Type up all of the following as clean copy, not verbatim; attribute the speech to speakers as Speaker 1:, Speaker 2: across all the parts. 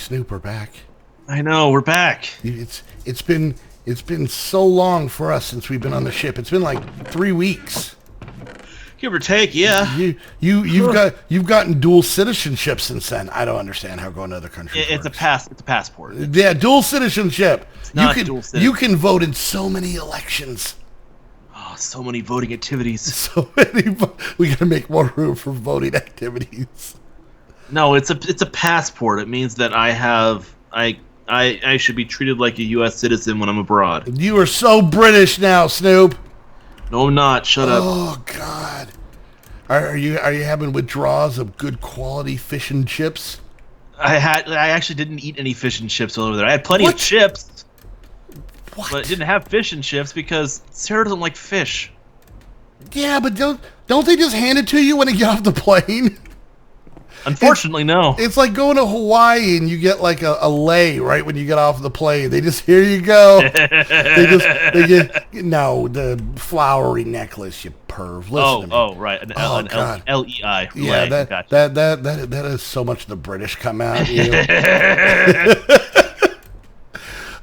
Speaker 1: Snoop, we're back.
Speaker 2: I know, we're back.
Speaker 1: It's been so long for us since we've been on the ship. It's been like 3 weeks.
Speaker 2: Give or take, yeah.
Speaker 1: You've gotten dual citizenship since then. I don't understand how going to other countries
Speaker 2: It's
Speaker 1: works.
Speaker 2: a passport.
Speaker 1: Yeah, dual citizenship.
Speaker 2: Not dual citizenship.
Speaker 1: You can vote in so many elections.
Speaker 2: Oh, so many voting activities.
Speaker 1: So many. We gotta make more room for voting activities.
Speaker 2: No, it's a passport. It means that I should be treated like a U.S. citizen when I'm abroad.
Speaker 1: You are so British now, Snoop.
Speaker 2: No, I'm not. Shut up.
Speaker 1: Oh God. Are you having withdrawals of good quality fish and chips?
Speaker 2: I actually didn't eat any fish and chips over there. I had plenty of chips.
Speaker 1: What?
Speaker 2: But I didn't have fish and chips because Sarah doesn't like fish.
Speaker 1: Yeah, but don't they just hand it to you when you get off the plane?
Speaker 2: Unfortunately, no.
Speaker 1: It's like going to Hawaii and you get like a lei right when you get off the plane. They just, here you go. they get no, the flowery necklace, you perv. Listen to me.
Speaker 2: Right. An
Speaker 1: God.
Speaker 2: L-E-I.
Speaker 1: Yeah,
Speaker 2: Gotcha.
Speaker 1: that is so much the British come out. You.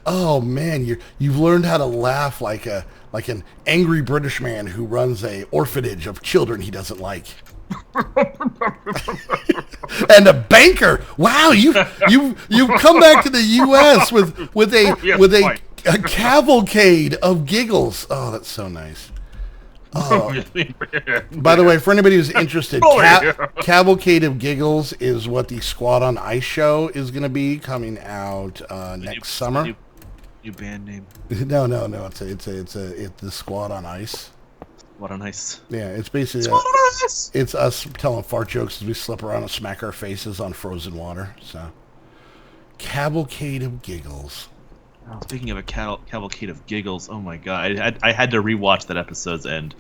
Speaker 1: Oh man, you've learned how to laugh like an angry British man who runs a orphanage of children he doesn't like. And a banker. Wow, you've come back to the U.S. with a cavalcade of giggles. Oh, that's so nice. Oh. By the way, for anybody who's interested, Cavalcade of Giggles is what the Squad on Ice show is going to be coming out next summer.
Speaker 2: New band name.
Speaker 1: No. It's the Squad on Ice.
Speaker 2: What a nice.
Speaker 1: Yeah, it's basically it's us telling fart jokes as we slip around and smack our faces on frozen water. So, Cavalcade of Giggles.
Speaker 2: Oh, speaking of a cavalcade of giggles, oh my god, I had to rewatch that episode's end.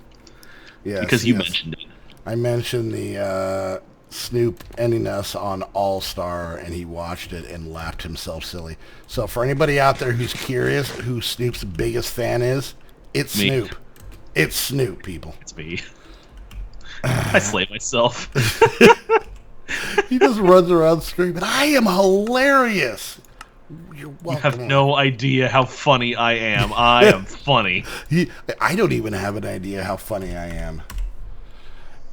Speaker 1: Yeah,
Speaker 2: because you mentioned it.
Speaker 1: I mentioned the Snoop ending us on All Star, and he watched it and laughed himself silly. So for anybody out there who's curious who Snoop's biggest fan is, it's
Speaker 2: Me.
Speaker 1: Snoop. It's Snoop, people.
Speaker 2: It's me. I slay myself.
Speaker 1: He just runs around screaming, "I am hilarious." You're welcome.
Speaker 2: You have no idea how funny I am. I am funny.
Speaker 1: I don't even have an idea how funny I am.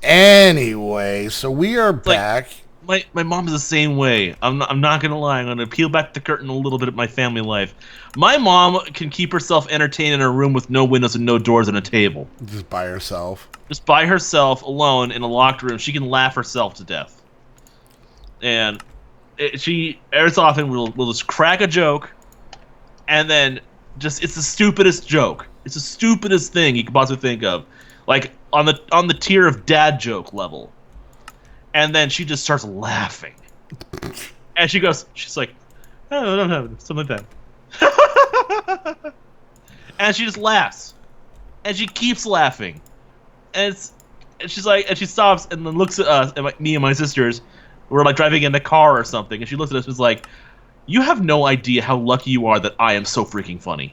Speaker 1: Anyway, so we are back.
Speaker 2: My mom is the same way. I'm not gonna lie. I'm gonna peel back the curtain a little bit of my family life. My mom can keep herself entertained in a room with no windows and no doors and a table.
Speaker 1: Just by herself.
Speaker 2: Just by herself, alone in a locked room. She can laugh herself to death. And she every so often will just crack a joke, and then it's the stupidest joke. It's the stupidest thing you could possibly think of, like on the tier of dad joke level. And then she just starts laughing, and she's like, "Oh, no, something like that," and she just laughs, and she keeps laughing, and she stops and then looks at us and me and my sisters. We're like driving in the car or something, and she looks at us and is like, "You have no idea how lucky you are that I am so freaking funny."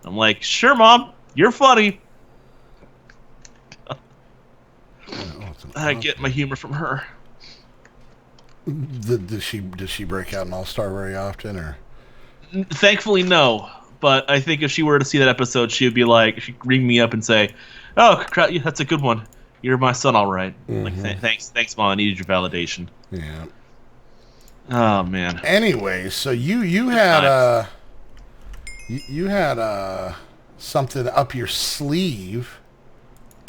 Speaker 2: I'm like, "Sure, Mom, you're funny." I get my humor from her.
Speaker 1: Does she break out an all-star very often, or?
Speaker 2: Thankfully, no. But I think if she were to see that episode, she'd ring me up and say, "Oh, crap, that's a good one. You're my son, all right."
Speaker 1: Mm-hmm.
Speaker 2: Like, thanks, Mom. I needed your validation.
Speaker 1: Yeah.
Speaker 2: Oh man.
Speaker 1: Anyway, so you had something up your sleeve,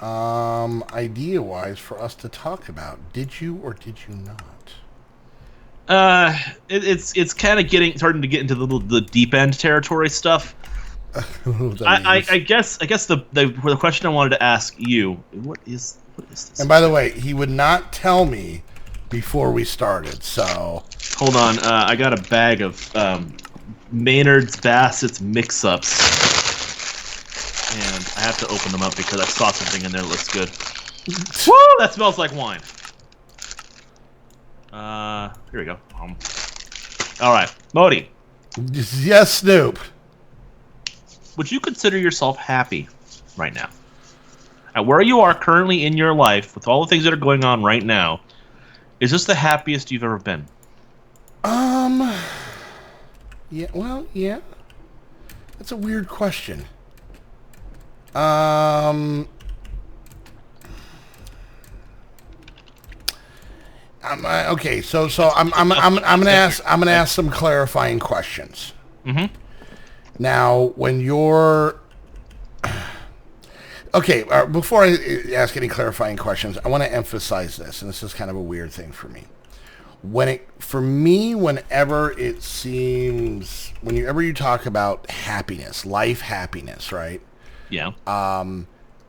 Speaker 1: idea-wise for us to talk about. Did you or did you not?
Speaker 2: It's kind of starting to get into the deep end territory stuff. I guess the question I wanted to ask you, what is this?
Speaker 1: And by the way, he would not tell me before we started, so
Speaker 2: hold on. I got a bag of Maynard's Bassett's mix-ups, and I have to open them up because I saw something in there that looks good. Woo! That smells like wine. Here we go. All right, Modi.
Speaker 1: Yes, Snoop.
Speaker 2: Would you consider yourself happy right now? At where you are currently in your life, with all the things that are going on right now, is this the happiest you've ever been?
Speaker 1: Yeah, well, yeah. That's a weird question. Okay, so I'm gonna ask some clarifying questions.
Speaker 2: Mm-hmm.
Speaker 1: Now, when you're okay, before I ask any clarifying questions, I want to emphasize this, and this is kind of a weird thing for me. Whenever it seems, whenever you talk about happiness, life happiness, right?
Speaker 2: Yeah.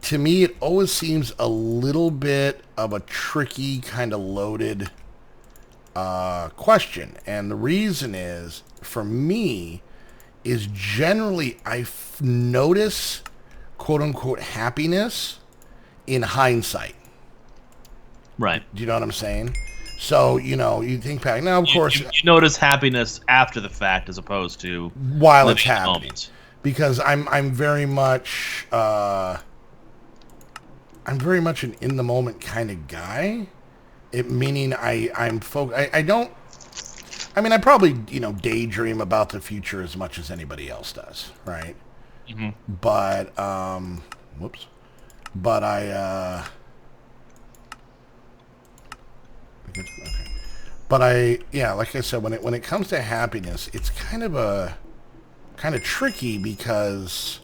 Speaker 1: To me, it always seems a little bit of a tricky, kind of loaded question. And the reason is, for me, is generally notice, quote unquote, happiness in hindsight.
Speaker 2: Right.
Speaker 1: Do you know what I'm saying? So, you think back. Now, of course...
Speaker 2: You notice happiness after the fact as opposed to
Speaker 1: while it's happening. Because I'm very much... I'm very much an in-the-moment kind of guy. Meaning I don't... I mean, I probably, daydream about the future as much as anybody else does, right?
Speaker 2: Mm-hmm.
Speaker 1: But, whoops. But okay. But like I said, when it comes to happiness, it's kind of tricky because,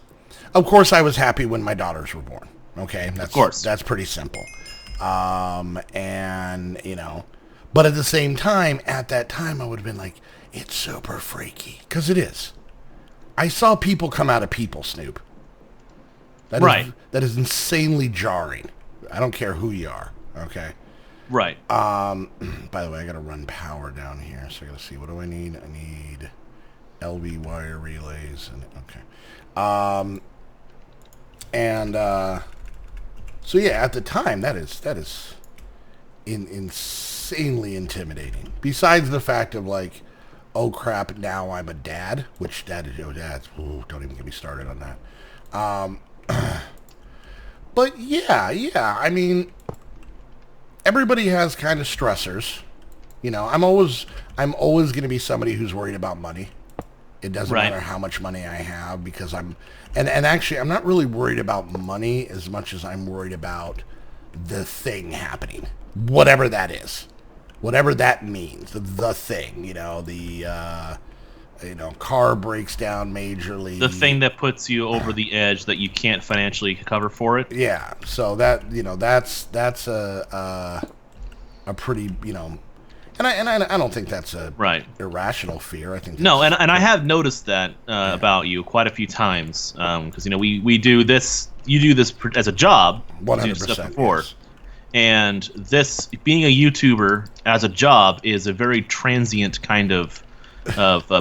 Speaker 1: of course, I was happy when my daughters were born. Okay,
Speaker 2: of course,
Speaker 1: that's pretty simple. And but at the same time, at that time, I would have been like, it's super freaky, because it is. I saw people come out of people, Snoop. That is insanely jarring. I don't care who you are. Okay.
Speaker 2: Right.
Speaker 1: By the way, I gotta run power down here, so I gotta see, what do I need? I need LV wire relays, and okay. So yeah, at the time, that is insanely intimidating. Besides the fact of like, oh crap, now I'm a dad, which don't even get me started on that. But yeah, I mean, everybody has kind of stressors. I'm always going to be somebody who's worried about money. It doesn't matter how much money I have, because and actually I'm not really worried about money as much as I'm worried about the thing happening, whatever that is, whatever that means, the thing, car breaks down majorly.
Speaker 2: The thing that puts you over the edge that you can't financially cover for it.
Speaker 1: Yeah. So that, that's a pretty, and I don't think that's a irrational fear. I think
Speaker 2: no, and I have noticed that about you quite a few times, because we do this. You do this as a job.
Speaker 1: 100%.
Speaker 2: Before,
Speaker 1: yes.
Speaker 2: And this being a YouTuber as a job is a very transient kind of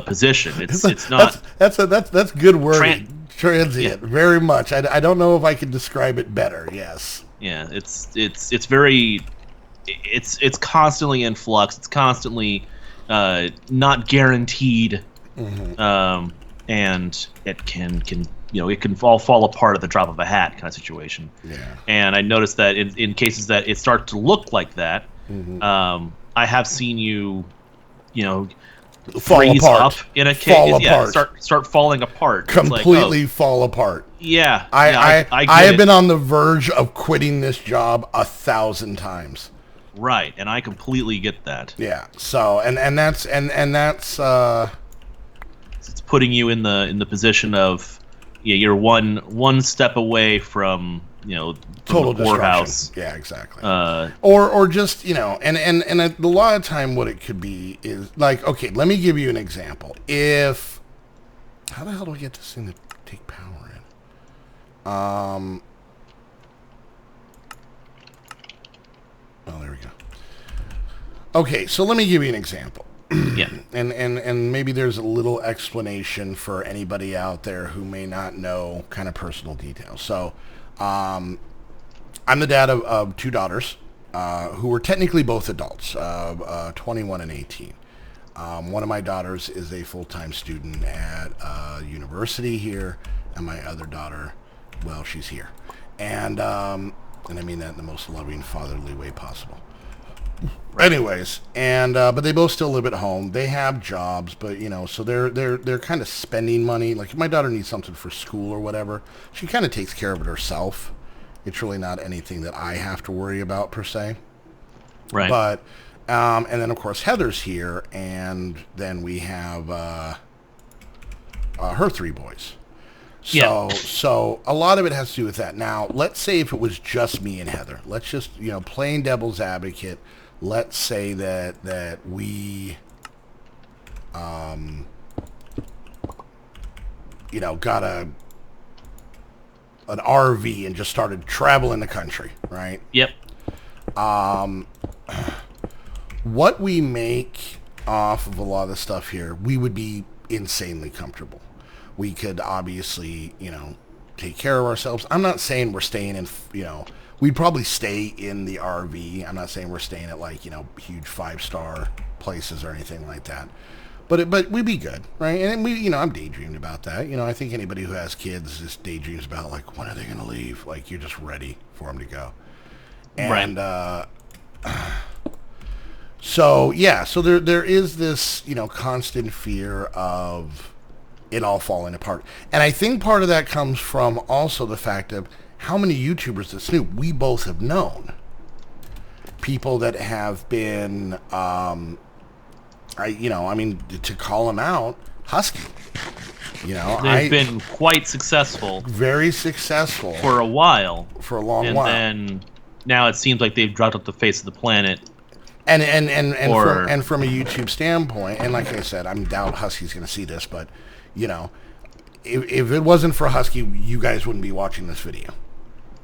Speaker 2: position. It's not.
Speaker 1: That's good word. Transient, very much. I don't know if I can describe it better. Yes.
Speaker 2: Yeah, it's very. It's constantly in flux. It's constantly not guaranteed, and it can it can all fall apart at the drop of a hat kind of situation.
Speaker 1: Yeah.
Speaker 2: And I noticed that in cases that it starts to look like that, I have seen you,
Speaker 1: fall apart.
Speaker 2: Up in a case, start falling apart.
Speaker 1: Completely fall apart.
Speaker 2: Yeah.
Speaker 1: I have been on the verge of quitting this job 1,000 times.
Speaker 2: Right, and I completely get that.
Speaker 1: Yeah. So and that's
Speaker 2: it's putting you in the position of you're one step away from
Speaker 1: total
Speaker 2: the poorhouse.
Speaker 1: Yeah, exactly. Or just and a lot of time what it could be is like, okay, let me give you an example. How the hell do I get this thing to take power in? Oh, there we go. Okay, so let me give you an example.
Speaker 2: Yeah.
Speaker 1: And maybe there's a little explanation for anybody out there who may not know kind of personal details. So, I'm the dad of two daughters, who are technically both adults, 21 and 18. One of my daughters is a full-time student at university here, and my other daughter, well, she's here. And I mean that in the most loving, fatherly way possible. Anyways, and but they both still live at home. They have jobs, but so they're kind of spending money. Like if my daughter needs something for school or whatever, she kind of takes care of it herself. It's really not anything that I have to worry about per se.
Speaker 2: Right.
Speaker 1: But and then of course Heather's here, and then we have her 3 boys. So a lot of it has to do with that. Now, let's say if it was just me and Heather. Let's just, playing devil's advocate. Let's say that we, got an RV and just started traveling the country, right?
Speaker 2: Yep.
Speaker 1: What we make off of a lot of the stuff here, we would be insanely comfortable. We could obviously, take care of ourselves. I'm not saying we're staying in, we'd probably stay in the RV. I'm not saying we're staying at huge 5-star places or anything like that. But we'd be good, right? And we, I'm daydreaming about that. I think anybody who has kids just daydreams about when are they going to leave? Like you're just ready for them to go. And so there is this, constant fear of it all falling apart. And I think part of that comes from also the fact of how many YouTubers that Snoop we both have known. People that have been, to call them out, Husky.
Speaker 2: They've been quite successful.
Speaker 1: Very successful.
Speaker 2: For a while.
Speaker 1: For a long while.
Speaker 2: And then now it seems like they've dropped off the face of the planet.
Speaker 1: And from a YouTube standpoint, and like I said, I doubt Husky's going to see this, but if it wasn't for Husky, you guys wouldn't be watching this video.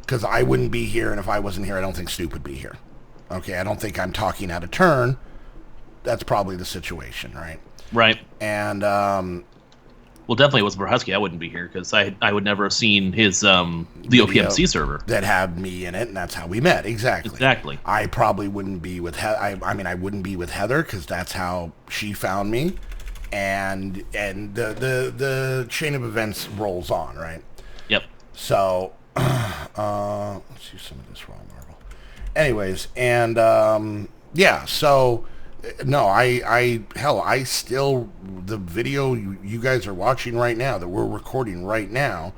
Speaker 1: Because I wouldn't be here, and if I wasn't here, I don't think Snoop would be here. Okay, I don't think I'm talking out of turn. That's probably the situation, right?
Speaker 2: Right.
Speaker 1: And,
Speaker 2: well, definitely it was for Husky. I wouldn't be here, because I would never have seen his, the OPMC server.
Speaker 1: That had me in it, and that's how we met, exactly.
Speaker 2: Exactly.
Speaker 1: I probably wouldn't be with I wouldn't be with Heather, because that's how she found me. And the chain of events rolls on, right?
Speaker 2: Yep.
Speaker 1: So, let's use some of this raw marble. Anyways, and so no, I still, the video you guys are watching right now that we're recording right now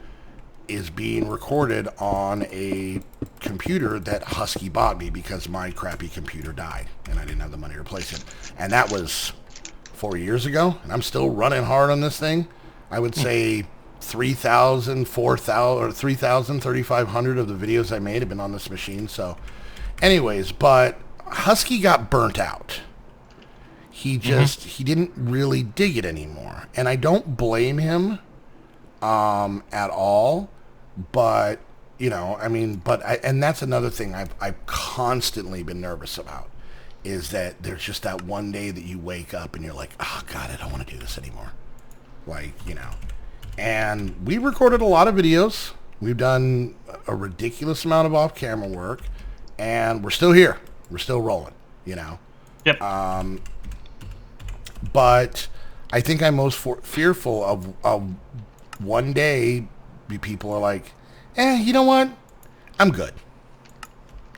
Speaker 1: is being recorded on a computer that Husky bought me because my crappy computer died and I didn't have the money to replace it, and that was 4 years ago, and I'm still running hard on this thing. I would say 3,000, 4,000, or 3,000, 3,500 of the videos I made have been on this machine. So, anyways, but Husky got burnt out. He he didn't really dig it anymore, and I don't blame him at all. But and that's another thing I've constantly been nervous about. Is that there's just that one day that you wake up and you're like, oh, God, I don't want to do this anymore. And we recorded a lot of videos. We've done a ridiculous amount of off-camera work, and we're still here. We're still rolling,
Speaker 2: Yep.
Speaker 1: But I think I'm most fearful of one day people are like, you know what? I'm good.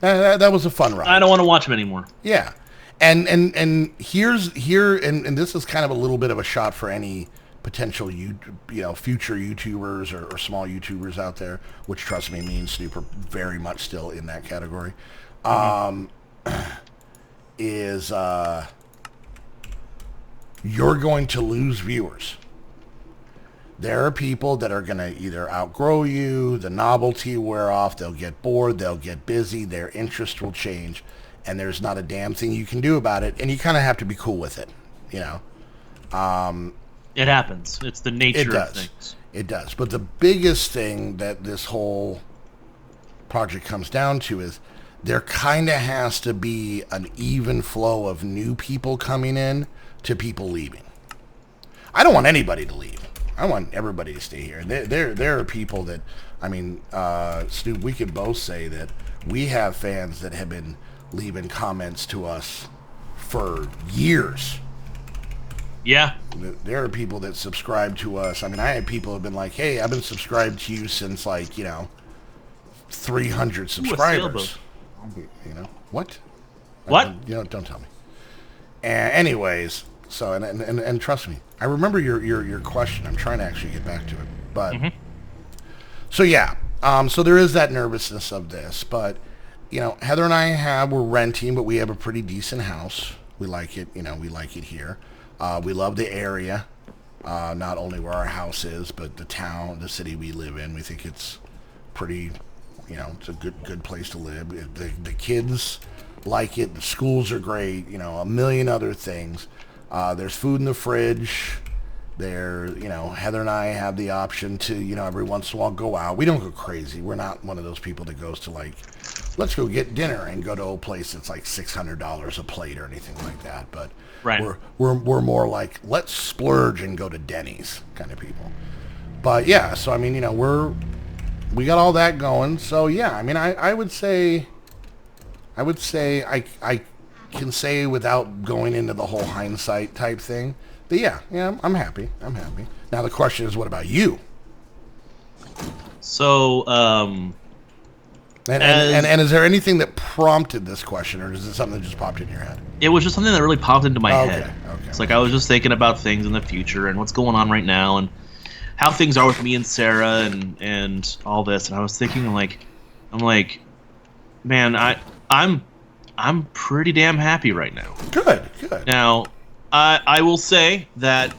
Speaker 1: That was a fun ride.
Speaker 2: I don't want to watch him anymore.
Speaker 1: Yeah. And here and this is kind of a little bit of a shot for any potential future YouTubers or small YouTubers out there, which trust me, and Snoop are very much still in that category. You're going to lose viewers. There are people that are going to either outgrow you, the novelty will wear off, they'll get bored, they'll get busy, their interest will change, and there's not a damn thing you can do about it, and you kind of have to be cool with it, It
Speaker 2: happens. It's the nature of things.
Speaker 1: It does. But the biggest thing that this whole project comes down to is there kind of has to be an even flow of new people coming in to people leaving. I don't want anybody to leave. I want everybody to stay here. There are people that, Snoop, we could both say that we have fans that have been leaving comments to us for years.
Speaker 2: Yeah.
Speaker 1: There are people that subscribe to us. I had people who have been like, hey, I've been subscribed to you since 300 subscribers. What?
Speaker 2: What?
Speaker 1: Don't tell me. And anyways, so and trust me, I remember your question. I'm trying to actually get back to it, but so yeah, so there is that nervousness of this, but Heather and I we're renting, but we have a pretty decent house. We like it, we like it here. We love the area, not only where our house is, but the city we live in. We think it's pretty, it's a good place to live. The kids like it. The schools are great. A million other things. There's food in the fridge. Heather and I have the option to, every once in a while go out. We don't go crazy. We're not one of those people that goes to let's go get dinner and go to a place that's like $600 a plate or anything like that. But
Speaker 2: right.
Speaker 1: we're more like, let's splurge and go to Denny's kind of people. But yeah, so I mean, we got all that going. So yeah, I mean, I would say I can say without going into the whole hindsight type thing. But yeah, I'm happy. Now the question is, what about you?
Speaker 2: So,
Speaker 1: and is there anything that prompted this question, or is it something that just popped in your head?
Speaker 2: It was just something that really popped into my head.
Speaker 1: Okay.
Speaker 2: It's like I was just thinking about things in the future and what's going on right now and how things are with me and Sarah and all this. And I was thinking, I'm like, man, I'm pretty damn happy right now.
Speaker 1: Good.
Speaker 2: Now, I will say that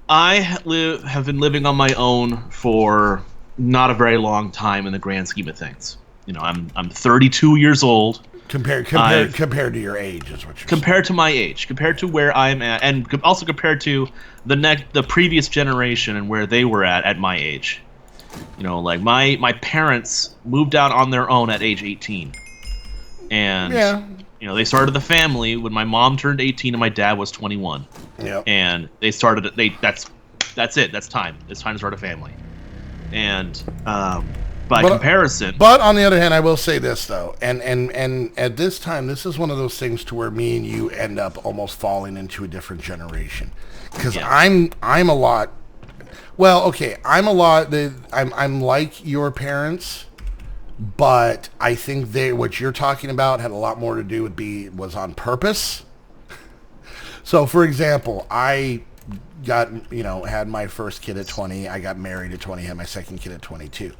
Speaker 2: I have been living on my own for not a very long time in the grand scheme of things. I'm 32 years old.
Speaker 1: Compared to your age is what you're
Speaker 2: compared to my age, compared to where I'm at, and also compared to the previous generation and where they were at my age. Like my parents moved out on their own at age 18, and they started the family when my mom turned 18 and my dad was 21.
Speaker 1: Yeah, and
Speaker 2: they started. That's it. That's time. It's time to start a family, and by comparison.
Speaker 1: But on the other hand, I will say this though, and at this time, this is one of those things to where me and you end up almost falling into a different generation, because I'm a lot. Well, okay, I'm like your parents, but I think what you're talking about had a lot more to do with was on purpose. So, for example, I got had my first kid at 20. I got married at 20. Had my second kid at 22.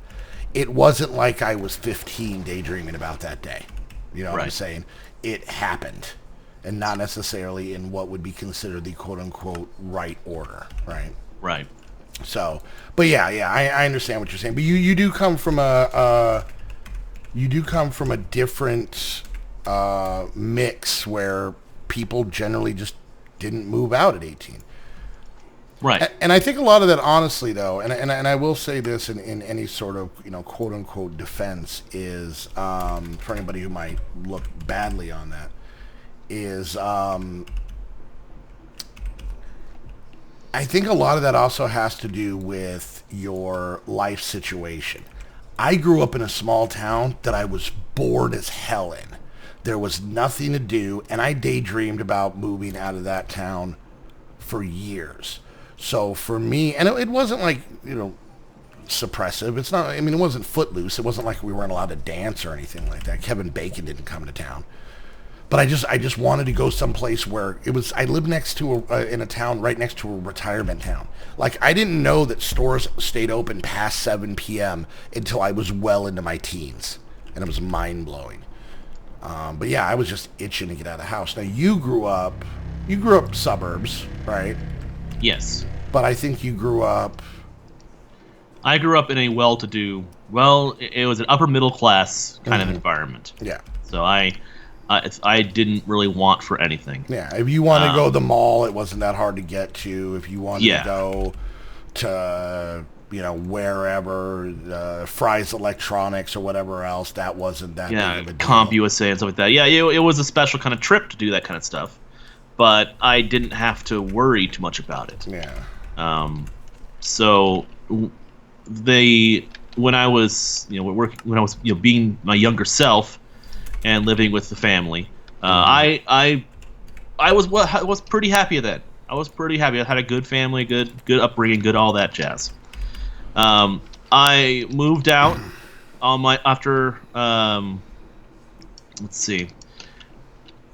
Speaker 1: It wasn't like I was 15 daydreaming about that day. You know what I'm saying? It happened, and not necessarily in what would be considered the quote-unquote right order, right?
Speaker 2: Right.
Speaker 1: So, but I understand what you're saying. But you do come from a different mix where people generally just didn't move out at 18.
Speaker 2: Right.
Speaker 1: And I think a lot of that, honestly, though, and I will say this in any sort of, quote unquote defense is, for anybody who might look badly on that, is, I think a lot of that also has to do with your life situation. I grew up in a small town that I was bored as hell in. There was nothing to do, and I daydreamed about moving out of that town for years. So for me, and it wasn't like, suppressive. It's not, it wasn't footloose. It wasn't like we weren't allowed to dance or anything like that. Kevin Bacon didn't come to town. But I just wanted to go someplace where I lived next to in a town right next to a retirement town. Like, I didn't know that stores stayed open past 7 p.m. until I was well into my teens. And it was mind-blowing. But yeah, I was just itching to get out of the house. Now, you grew up suburbs, right?
Speaker 2: Yes.
Speaker 1: But I think you grew up...
Speaker 2: I grew up in a well-to-do, it was an upper middle class kind of environment.
Speaker 1: Yeah.
Speaker 2: So I didn't really want for anything.
Speaker 1: Yeah, if you wanted to go to the mall, it wasn't that hard to get to. If you wanted to go to, wherever, Fry's Electronics or whatever else, that wasn't that big of a deal.
Speaker 2: Comp USA and stuff like that. Yeah, it was a special kind of trip to do that kind of stuff. But I didn't have to worry too much about it.
Speaker 1: Yeah.
Speaker 2: So when I was, being my younger self and living with the family, I was pretty happy then. I was pretty happy. I had a good family, good upbringing, good all that jazz. I moved out on my after let's see.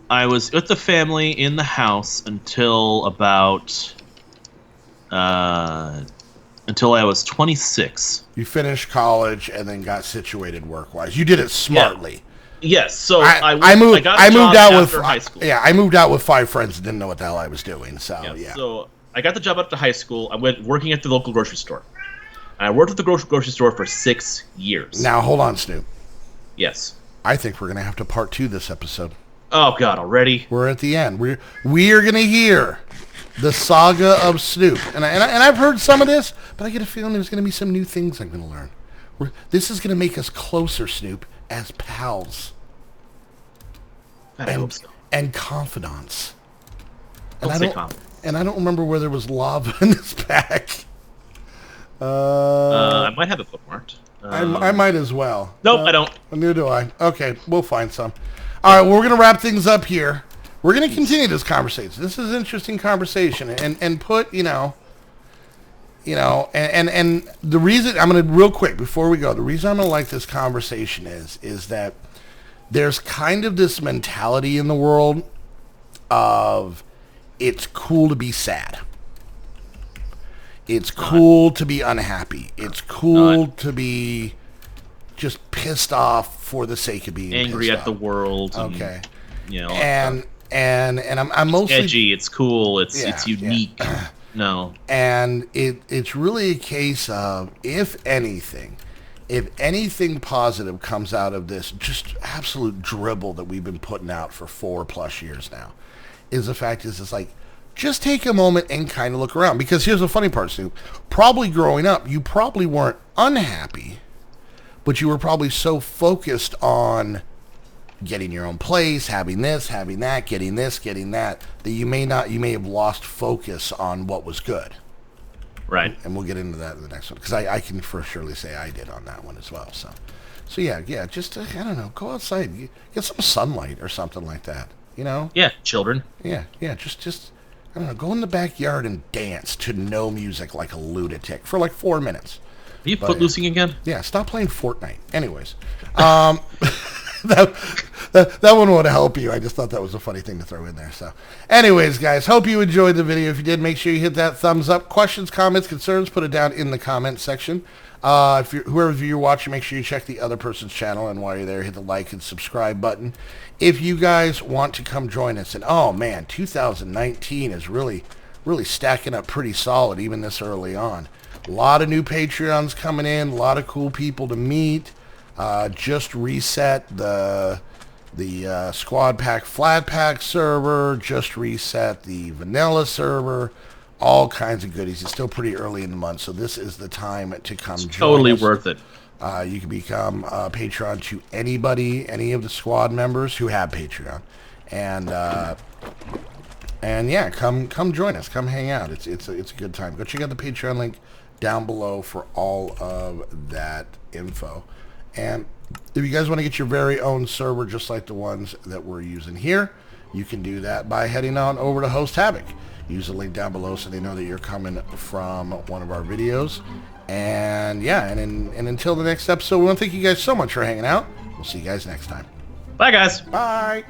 Speaker 2: I was with the family in the house until about until I was 26.
Speaker 1: You finished college and then got situated work-wise. You did it smartly.
Speaker 2: Yes, so
Speaker 1: I moved out
Speaker 2: after high school.
Speaker 1: Yeah, I moved out with 5 friends and didn't know what the hell I was doing. So yeah.
Speaker 2: So I got the job after high school. I went working at the local grocery store. I worked at the grocery store for 6 years.
Speaker 1: Now hold on, Snoop.
Speaker 2: Yes.
Speaker 1: I think we're gonna have to part 2 this episode.
Speaker 2: Oh God, already?
Speaker 1: We're at the end. We are gonna hear the saga of Snoop, and I've heard some of this, but I get a feeling there's gonna be some new things I'm gonna learn. This is gonna make us closer, Snoop, as pals.
Speaker 2: I hope so.
Speaker 1: And confidants.
Speaker 2: And
Speaker 1: I don't remember where there was lava in this pack.
Speaker 2: I might have it bookmarked.
Speaker 1: I might as well.
Speaker 2: Nope, I don't.
Speaker 1: Neither do I. Okay, we'll find some. All right, well, we're going to wrap things up here. We're going to continue this conversation. This is an interesting conversation. And put, and the reason, I'm going to, real quick, before we go, the reason I'm going to like this conversation is that there's kind of this mentality in the world of it's cool to be sad. It's cool to be unhappy. It's cool to be just pissed off for the sake of being
Speaker 2: angry at the world.
Speaker 1: Okay.
Speaker 2: And
Speaker 1: I'm mostly
Speaker 2: edgy. It's cool. It's unique. Yeah. No.
Speaker 1: And it's really a case of if anything positive comes out of this just absolute dribble that we've been putting out for 4+ years now, is the fact is it's like, just take a moment and kind of look around. Because here's the funny part, Snoop. Probably growing up, you probably weren't unhappy, but you were probably so focused on getting your own place, having this, having that, getting this, getting that you may have lost focus on what was good.
Speaker 2: Right.
Speaker 1: And we'll get into that in the next one, because I can for surely say I did on that one as well. So yeah, just, I don't know, go outside, get some sunlight or something like that,
Speaker 2: Yeah, children.
Speaker 1: Yeah, just, I don't know, go in the backyard and dance to no music like a lunatic for like 4 minutes.
Speaker 2: Are you footloosing again?
Speaker 1: Yeah, stop playing Fortnite. Anyways, that one would help you. I just thought that was a funny thing to throw in there. So, anyways, guys, hope you enjoyed the video. If you did, make sure you hit that thumbs up. Questions, comments, concerns, put it down in the comment section. Whoever you're watching, make sure you check the other person's channel, and while you're there, hit the like and subscribe button. If you guys want to come join us, and oh man, 2019 is really stacking up pretty solid, even this early on. A lot of new Patreons coming in, a lot of cool people to meet. Just reset the Squad Pack Flat Pack server, just reset the Vanilla server, all kinds of goodies. It's still pretty early in the month, so this is the time to come join us.
Speaker 2: Totally worth it.
Speaker 1: You can become a Patreon to any of the squad members who have Patreon, and yeah, come join us, come hang out. It's a good time. Go check out the Patreon link down below for all of that info. And if you guys want to get your very own server, just like the ones that we're using here, you can do that by heading on over to Host Havoc. Use the link down below so they know that you're coming from one of our videos. And yeah, and until the next episode, we want to thank you guys so much for hanging out. We'll see you guys next time.
Speaker 2: Bye, guys.
Speaker 1: Bye.